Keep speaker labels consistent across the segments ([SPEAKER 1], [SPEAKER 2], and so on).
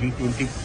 [SPEAKER 1] G20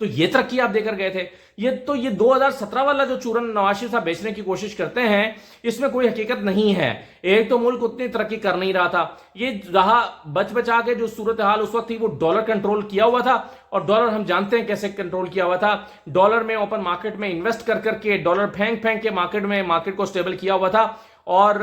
[SPEAKER 2] تو یہ ترقی آپ دے کر گئے تھے. یہ 2017 والا جو چورن نواز شریف صاحب بیچنے کی کوشش کرتے ہیں اس میں کوئی حقیقت نہیں ہے. ایک تو ملک اتنی ترقی کر نہیں رہا تھا, یہ رہا بچا کے جو صورتحال اس وقت تھی وہ ڈالر کنٹرول کیا ہوا تھا, اور ڈالر ہم جانتے ہیں کیسے کنٹرول کیا ہوا تھا. ڈالر میں اوپن مارکیٹ میں انویسٹ کر کے ڈالر پھینک کے مارکیٹ کو سٹیبل کیا ہوا تھا, اور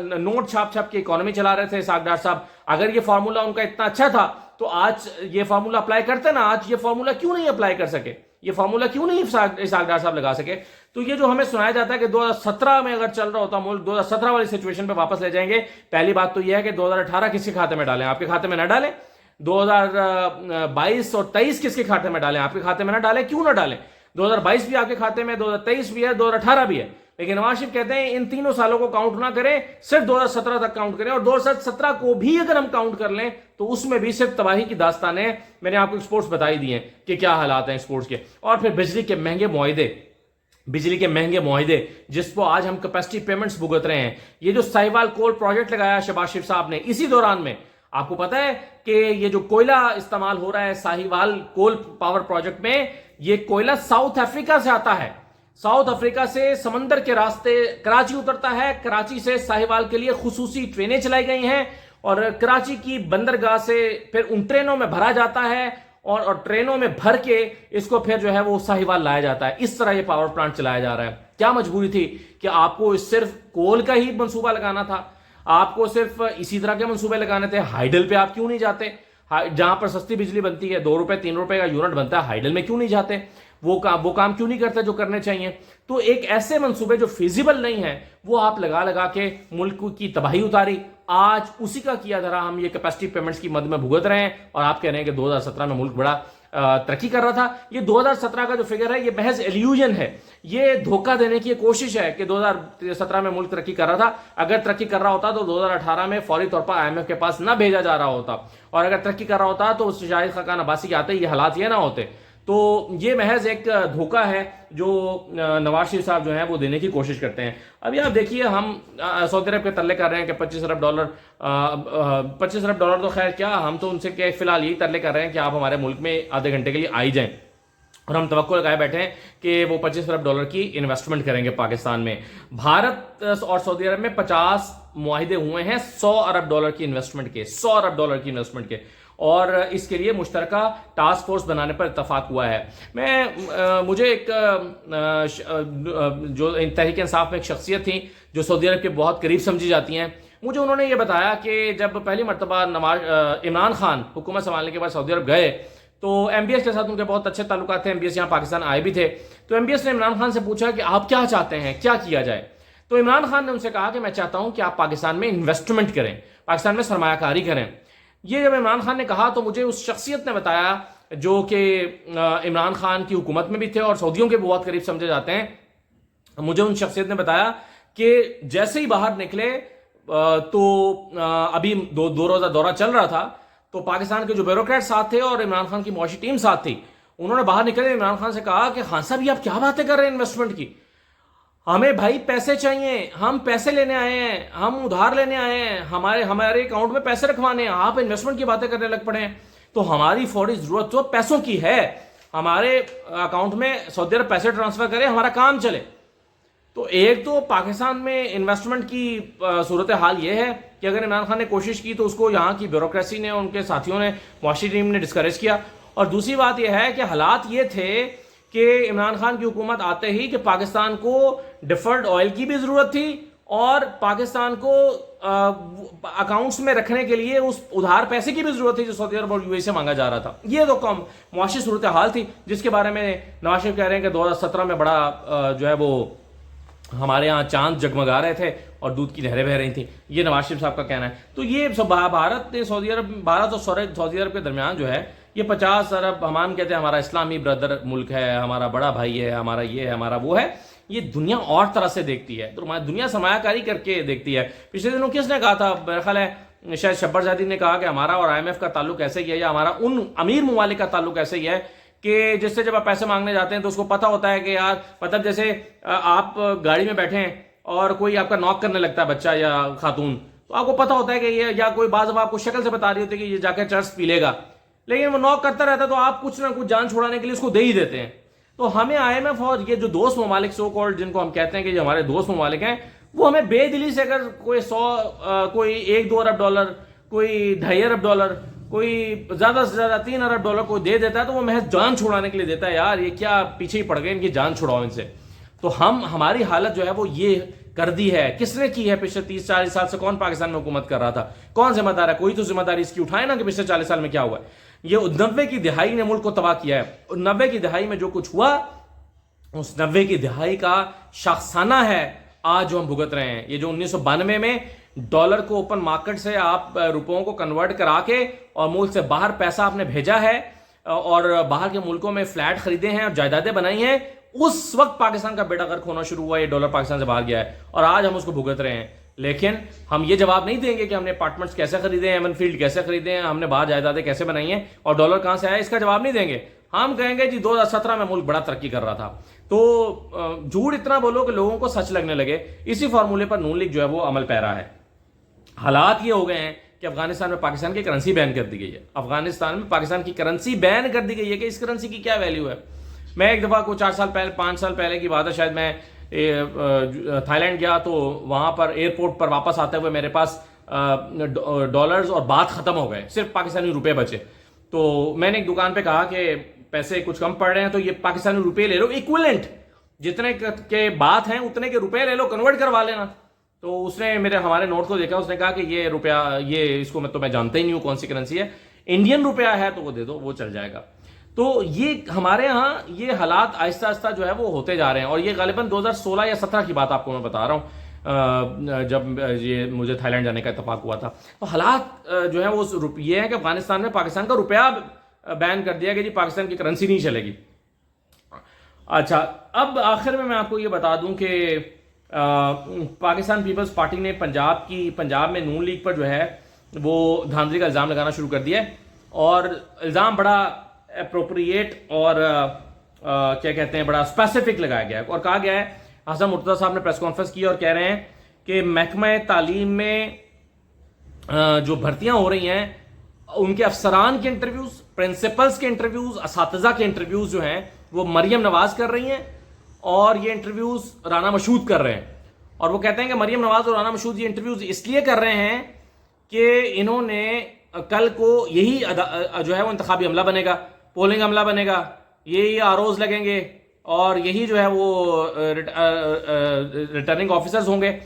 [SPEAKER 2] نوٹ چھاپ کے اکانومی چلا رہے تھے اسحاق ڈار صاحب. اگر یہ فارمولا ان کا اتنا اچھا تھا تو آج یہ فارمولا اپلائی کرتے نا, آج یہ فارمولا کیوں نہیں اپلائی کر سکے, یہ فارمولا کیوں نہیں اسحاق ڈار صاحب لگا سکے. تو یہ جو ہمیں سنایا جاتا ہے کہ 2017 میں اگر چل رہا ہوتا ملک 2017 والی سچویشن پہ واپس لے جائیں گے, پہلی بات تو یہ ہے کہ 2018 کس کے کھاتے میں ڈالیں, آپ کے کھاتے میں نہ ڈالیں. 2022 اور 23 کس کے کھاتے میں ڈالیں, آپ کے کھاتے میں نہ ڈالیں. کیوں نہ ڈالیں؟ 2022 بھی آپ کے کھاتے میں, 2023 بھی ہے, 2018 بھی ہے. لیکن نواز شریف کہتے ہیں ان تینوں سالوں کو کاؤنٹ نہ کریں, صرف 2017 تک کاؤنٹ کریں, اور 2017 کو بھی اگر ہم کاؤنٹ کر لیں تو اس میں بھی صرف تباہی کی داستانیں. میں نے آپ کو ایکسپورٹس بتائی دی ہیں کہ کیا حالات ہیں ایکسپورٹس کے. اور پھر بجلی کے مہنگے معاہدے جس کو آج ہم کیپیسٹی پیمنٹس بھگت رہے ہیں. یہ جو ساہیوال کول پروجیکٹ لگایا شہباز شریف صاحب نے اسی دوران میں, آپ کو پتا ہے کہ یہ جو کوئلہ استعمال ہو رہا ہے ساہیوال کول پاور پروجیکٹ میں, یہ کوئلہ ساؤتھ افریقہ سے آتا ہے. ساؤتھ افریقہ سے سمندر کے راستے کراچی اترتا ہے, کراچی سے ساہیوال کے لیے خصوصی ٹرینیں چلائی گئی ہیں, اور کراچی کی بندرگاہ سے پھر ان ٹرینوں میں بھرا جاتا ہے, اور ٹرینوں میں بھر کے اس کو پھر جو ہے وہ ساہیوال لایا جاتا ہے. اس طرح یہ پاور پلانٹ چلایا جا رہا ہے. کیا مجبوری تھی کہ آپ کو صرف کول کا ہی منصوبہ لگانا تھا؟ آپ کو صرف اسی طرح کے منصوبے لگانے تھے. ہائیڈل پہ آپ کیوں نہیں جاتے؟ جہاں پر سستی بجلی بنتی ہے, 2 روپے 3 روپے کا یونٹ بنتا ہے, ہائیڈل میں کیوں نہیں جاتے؟ وہ کام کیوں نہیں کرتے جو کرنے چاہیے؟ تو ایک ایسے منصوبے جو فیزیبل نہیں ہیں وہ آپ لگا کے ملک کی تباہی اتاری. آج اسی کا کیا دھرا ہم یہ کیپیسٹی پیمنٹس کی مد میں بھگت رہے ہیں, اور آپ کہہ رہے ہیں کہ 2017 میں ملک بڑا ترقی کر رہا تھا. یہ 2017 کا جو فگر ہے یہ محض ایلیوژن ہے, یہ دھوکہ دینے کی کوشش ہے کہ 2017 میں ملک ترقی کر رہا تھا. اگر ترقی کر رہا ہوتا تو 2018 میں فوری طور پر IMF کے پاس نہ بھیجا جا رہا ہوتا, اور اگر ترقی کر رہا ہوتا تو شاہد خاقان عباسی کے آتے یہ حالات یہ نہ ہوتے. تو یہ محض ایک دھوکہ ہے جو نواز شریف صاحب جو ہیں وہ دینے کی کوشش کرتے ہیں. ابھی آپ دیکھیے, ہم سعودی عرب کے ترلے کر رہے ہیں کہ 25 ارب ڈالر تو خیر کیا, ہم تو ان سے کہ فی الحال یہی ترلے کر رہے ہیں کہ آپ ہمارے ملک میں آدھے گھنٹے کے لیے آئی جائیں, اور ہم توقع لگائے بیٹھے ہیں کہ وہ 25 ارب ڈالر کی انویسٹمنٹ کریں گے پاکستان میں. بھارت اور سعودی عرب میں 50 معاہدے ہوئے ہیں 100 ارب ڈالر کی انویسٹمنٹ کے, 100 ارب ڈالر کی انویسٹمنٹ کے, اور اس کے لیے مشترکہ ٹاسک فورس بنانے پر اتفاق ہوا ہے. مجھے ایک جو تحریک انصاف میں ایک شخصیت تھی جو سعودی عرب کے بہت قریب سمجھی جاتی ہیں, مجھے انہوں نے یہ بتایا کہ جب پہلی مرتبہ عمران خان حکومت سنبھالنے کے بعد سعودی عرب گئے تو MBS کے ساتھ ان کے بہت اچھے تعلقات تھے. MBS یہاں پاکستان آئے بھی تھے, تو MBS نے عمران خان سے پوچھا کہ آپ کیا چاہتے ہیں, کیا کیا جائے؟ تو عمران خان نے ان سے کہا کہ میں چاہتا ہوں کہ آپ پاکستان میں انویسٹمنٹ کریں, پاکستان میں سرمایہ کاری کریں. یہ جب عمران خان نے کہا تو مجھے اس شخصیت نے بتایا جو کہ عمران خان کی حکومت میں بھی تھے اور سعودیوں کے بہت قریب سمجھے جاتے ہیں, مجھے ان شخصیت نے بتایا کہ جیسے ہی باہر نکلے تو ابھی دو روزہ دورہ چل رہا تھا, تو پاکستان کے جو بیوروکریٹ ساتھ تھے اور عمران خان کی معاشی ٹیم ساتھ تھی, انہوں نے باہر نکلے عمران خان سے کہا کہ خان صاحب یہ آپ کیا باتیں کر رہے ہیں انویسٹمنٹ کی, ہمیں بھائی پیسے چاہیے, ہم پیسے لینے آئے ہیں, ہم ادھار لینے آئے ہیں, ہمارے اکاؤنٹ میں پیسے رکھوانے ہیں, آپ انویسٹمنٹ کی باتیں کرنے لگ پڑے ہیں. تو ہماری فوری ضرورت تو پیسوں کی ہے, ہمارے اکاؤنٹ میں سعودی عرب پیسے ٹرانسفر کرے, ہمارا کام چلے. تو ایک تو پاکستان میں انویسٹمنٹ کی صورتحال یہ ہے کہ اگر عمران خان نے کوشش کی تو اس کو یہاں کی بیوروکریسی نے, ان کے ساتھیوں نے, معاشی ٹیم نے ڈسکریج کیا. اور دوسری بات یہ ہے کہ حالات یہ تھے کہ عمران خان کی حکومت آتے ہی کہ پاکستان کو ڈیفرڈ آئل کی بھی ضرورت تھی, اور پاکستان کو اکاؤنٹس میں رکھنے کے لیے اس ادھار پیسے کی بھی ضرورت تھی جو سعودی عرب اور UAE سے مانگا جا رہا تھا. یہ تو معاشی صورتحال تھی جس کے بارے میں نواز شریف کہہ رہے ہیں کہ 2017 میں بڑا جو ہے وہ ہمارے ہاں چاند جگمگا رہے تھے اور دودھ کی نہریں بہہ رہی تھیں. یہ نواز شریف صاحب کا کہنا ہے. تو یہ بھارت اور سعودی عرب کے درمیان جو ہے یہ 50 ارب, ہم کہتے ہیں ہمارا اسلامی بردر ملک ہے, ہمارا بڑا بھائی ہے, ہمارا یہ ہے, ہمارا وہ ہے. یہ دنیا اور طرح سے دیکھتی ہے, تو دنیا سرمایہ کاری کر کے دیکھتی ہے. پچھلے دنوں کس نے کہا تھا, میرا خیال ہے شاید شبر زادی نے کہا کہ ہمارا اور IMF کا تعلق ایسے ہی ہے, یا ہمارا ان امیر ممالک کا تعلق ایسے ہی ہے کہ جس سے جب آپ پیسے مانگنے جاتے ہیں تو اس کو پتہ ہوتا ہے کہ یار مطلب جیسے آپ گاڑی میں بیٹھے ہیں اور کوئی آپ کا ناک کرنے لگتا ہے بچہ یا خاتون, تو آپ کو پتہ ہوتا ہے کہ یہ, یا کوئی بعض اب آپ کو شکل سے بتا رہی ہوتی ہے کہ یہ جا کے چرس پی لے گا, لیکن وہ نوک کرتا رہتا ہے تو آپ کچھ نہ کچھ جان چھڑانے کے لیے اس کو دے ہی دیتے ہیں. تو ہمیں IMF اور یہ جو دوست ممالک سو کالڈ جن کو ہم کہتے ہیں کہ جو ہمارے دوست ممالک ہیں, وہ ہمیں بے دلی سے اگر کوئی 100 کوئی 1-2 ارب ڈالر, کوئی 2.5 ارب ڈالر, کوئی زیادہ سے زیادہ 3 ارب ڈالر کو دے دیتا ہے تو وہ محض جان چھڑانے کے لیے دیتا ہے. یار یہ کیا پیچھے ہی پڑ گئے, ان کی جان چھڑاؤ ان سے. تو ہماری حالت جو ہے وہ یہ کر دی ہے. کس نے کی ہے پچھلے 30-40 سال سے؟ کون پاکستان میں حکومت کر رہا تھا؟ کون ذمہ دار ہے؟ کوئی تو ذمہ داری اس کی اٹھائے نا کہ پچھلے 40 سال میں کیا ہوا ہے. یہ 90 کی دہائی نے ملک کو تباہ کیا ہے. 90 کی دہائی میں جو کچھ ہوا, اس 90 کی دہائی کا شاخسانہ ہے آج جو ہم بھگت رہے ہیں. یہ جو 1992 میں ڈالر کو اوپن مارکیٹ سے آپ روپوں کو کنورٹ کرا کے اور ملک سے باہر پیسہ آپ نے بھیجا ہے اور باہر کے ملکوں میں فلیٹ خریدے ہیں اور جائیدادیں بنائی ہیں, اس وقت پاکستان کا بیڑا غرق ہونا شروع ہوا. یہ ڈالر پاکستان سے باہر گیا ہے اور آج ہم اس کو بھگت رہے ہیں. لیکن ہم یہ جواب نہیں دیں گے کہ ہم نے اپارٹمنٹس کیسے خریدے ہیں, ایون فیلڈ کیسے خریدے ہیں, ہم نے باہر جائیدادیں کیسے بنائی ہیں اور ڈالر کہاں سے آیا, اس کا جواب نہیں دیں گے. ہم کہیں گے جی 2017 میں ملک بڑا ترقی کر رہا تھا. تو جھوٹ اتنا بولو کہ لوگوں کو سچ لگنے لگے. اسی فارمولے پر نون لیگ جو ہے وہ عمل پیرا ہے. حالات یہ ہو گئے ہیں کہ افغانستان میں پاکستان کی کرنسی بین کر دی گئی ہے. افغانستان میں پاکستان کی کرنسی بین کر دی گئی ہے کہ اس کرنسی کی کیا ویلیو ہے. میں ایک دفعہ کو 4 سال پہلے 5 سال پہلے کی بات ہے, شاید میں تھائی لینڈ گیا تو وہاں پر ایئرپورٹ پر واپس آتے ہوئے میرے پاس ڈالرز اور بات ختم ہو گئے, صرف پاکستانی روپے بچے. تو میں نے ایک دکان پہ کہا کہ پیسے کچھ کم پڑ رہے ہیں تو یہ پاکستانی روپے لے لو, ایکویلنٹ جتنے کے بات ہیں اتنے کے روپے لے لو, کنورٹ کروا لینا. تو اس نے ہمارے نوٹ کو دیکھا, اس نے کہا کہ یہ روپیہ, یہ اس کو میں جانتا ہی نہیں ہوں کون سی کرنسی ہے, انڈین روپیہ ہے تو وہ دے دو, وہ چل جائے گا. تو یہ ہمارے ہاں یہ حالات آہستہ آہستہ جو ہے وہ ہوتے جا رہے ہیں. اور یہ غالباً 2016 یا 17 کی بات آپ کو میں بتا رہا ہوں, جب یہ مجھے تھائی لینڈ جانے کا اتفاق ہوا تھا. تو حالات جو ہے وہ یہ ہے کہ افغانستان میں پاکستان کا روپیہ بین کر دیا کہ جی پاکستان کی کرنسی نہیں چلے گی. اچھا, اب آخر میں آپ کو یہ بتا دوں کہ پاکستان پیپلز پارٹی نے پنجاب میں نون لیگ پر جو ہے وہ دھاندلی کا الزام لگانا شروع کر دیا ہے. اور الزام بڑا اپروپریٹ اور کیا کہتے ہیں بڑا اسپیسیفک لگایا گیا ہے. اور کہا گیا ہے, حسن مرتضیٰ صاحب نے پریس کانفرنس کی اور کہہ رہے ہیں کہ محکمہ تعلیم میں جو بھرتیاں ہو رہی ہیں ان کے افسران کے انٹرویوز, پرنسپلز کے انٹرویوز, اساتذہ کے انٹرویوز جو ہیں وہ مریم نواز کر رہی ہیں اور یہ انٹرویوز رانا مشہود کر رہے ہیں. اور وہ کہتے ہیں کہ مریم نواز اور رانا مشہود یہ انٹرویوز اس لیے کر رہے ہیں کہ انہوں نے کل کو یہی جو ہے وہ انتخابی عملہ بنے گا, پولنگ عملہ بنے گا, یہی آروز لگیں گے اور یہی جو ہے وہ ریٹرننگ آفیسرز ہوں گے.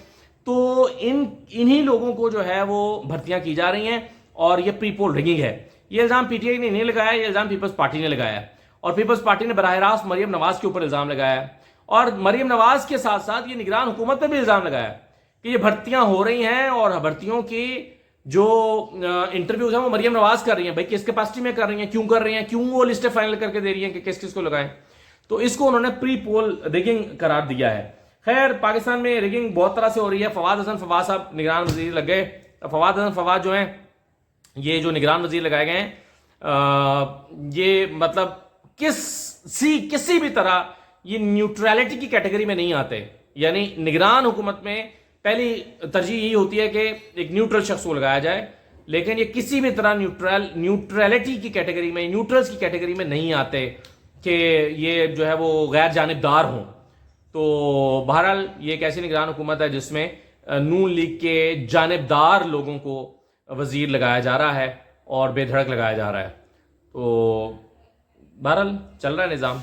[SPEAKER 2] تو انہی لوگوں کو جو ہے وہ بھرتیاں کی جا رہی ہیں اور یہ پری پول رگنگ ہے. یہ الزام پی ٹی آئی نے نہیں لگایا, یہ الزام پیپلز پارٹی نے لگایا ہے. اور پیپلز پارٹی نے براہ راست مریم نواز کے اوپر الزام لگایا ہے اور مریم نواز کے ساتھ ساتھ یہ نگران حکومت پہ بھی الزام لگایا ہے کہ یہ بھرتیاں ہو رہی ہیں اور بھرتیوں کی جو انٹرویوز ہیں وہ مریم نواز کر رہی ہیں. بھائی کس کیپیسٹی میں کر رہی ہیں, کیوں کر رہی ہیں, کیوں وہ لسٹ فائنل کر کے دے رہی ہیں کہ کس کس کو لگائیں. تو اس کو انہوں نے پری پول ریگنگ قرار دیا ہے. خیر پاکستان میں ریگنگ بہت طرح سے ہو رہی ہے. فواد حسن فواد صاحب نگران وزیر لگ گئے. فواد حسن فواد جو ہیں یہ جو نگران وزیر لگائے گئے ہیں یہ مطلب کسی بھی طرح یہ نیوٹرلٹی کی کیٹیگری میں نہیں آتے. یعنی نگران حکومت میں پہلی ترجیح یہی ہوتی ہے کہ ایک نیوٹرل شخص کو لگایا جائے, لیکن یہ کسی بھی طرح نیوٹرلٹی کی کیٹیگری میں, نیوٹرلز کی کیٹیگری میں نہیں آتے کہ یہ جو ہے وہ غیر جانبدار ہوں. تو بہرحال یہ ایک ایسی نگران حکومت ہے جس میں نون لیگ کے جانبدار لوگوں کو وزیر لگایا جا رہا ہے اور بے دھڑک لگایا جا رہا ہے. تو بہرحال چل رہا ہے نظام.